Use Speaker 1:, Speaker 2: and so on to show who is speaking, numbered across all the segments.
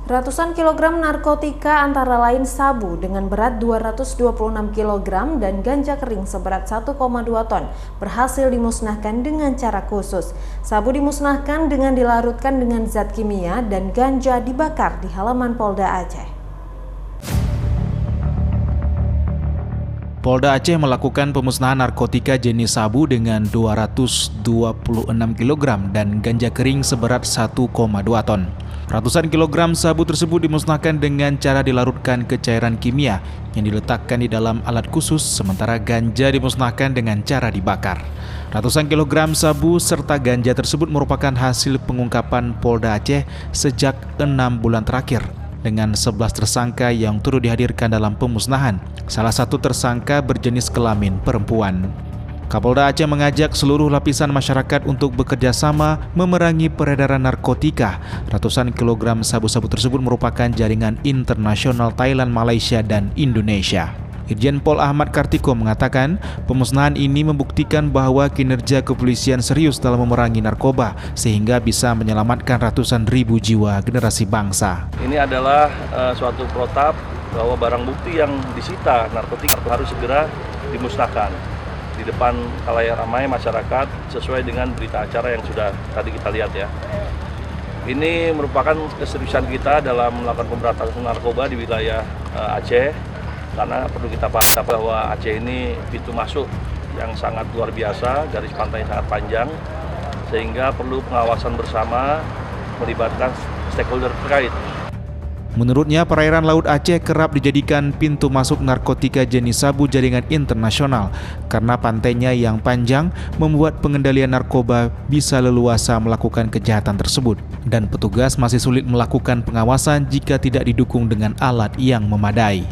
Speaker 1: Ratusan kilogram narkotika antara lain sabu dengan berat 226 kg dan ganja kering seberat 1,2 ton berhasil dimusnahkan dengan cara khusus. Sabu dimusnahkan dengan dilarutkan dengan zat kimia dan ganja dibakar di halaman Polda Aceh.
Speaker 2: Polda Aceh melakukan pemusnahan narkotika jenis sabu dengan 226 kg dan ganja kering seberat 1,2 ton. Ratusan kilogram sabu tersebut dimusnahkan dengan cara dilarutkan ke cairan kimia yang diletakkan di dalam alat khusus, sementara ganja dimusnahkan dengan cara dibakar. Ratusan kilogram sabu serta ganja tersebut merupakan hasil pengungkapan Polda Aceh sejak 6 bulan terakhir, dengan 11 tersangka yang turut dihadirkan dalam pemusnahan. Salah satu tersangka berjenis kelamin perempuan. Kapolda Aceh mengajak seluruh lapisan masyarakat untuk bekerja sama memerangi peredaran narkotika. Ratusan kilogram sabu-sabu tersebut merupakan jaringan internasional Thailand, Malaysia, dan Indonesia. Irjen Pol Ahmad Kartiko mengatakan pemusnahan ini membuktikan bahwa kinerja kepolisian serius dalam memerangi narkoba sehingga bisa menyelamatkan ratusan ribu jiwa generasi bangsa.
Speaker 3: Ini adalah suatu protap bahwa barang bukti yang disita narkotika harus segera dimusnahkan di depan khalayak ramai masyarakat sesuai dengan berita acara yang sudah tadi kita lihat ya. Ini merupakan keseriusan kita dalam melakukan pemberantasan narkoba di wilayah Aceh, karena perlu kita pahami bahwa Aceh ini pintu masuk yang sangat luar biasa, garis pantai sangat panjang, sehingga perlu pengawasan bersama melibatkan stakeholder terkait.
Speaker 2: Menurutnya, perairan Laut Aceh kerap dijadikan pintu masuk narkotika jenis sabu jaringan internasional karena pantainya yang panjang membuat pengendalian narkoba bisa leluasa melakukan kejahatan tersebut, dan petugas masih sulit melakukan pengawasan jika tidak didukung dengan alat yang memadai.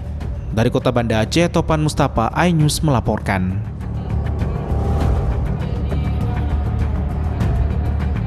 Speaker 2: Dari Kota Banda Aceh, Topan Mustafa, iNews melaporkan.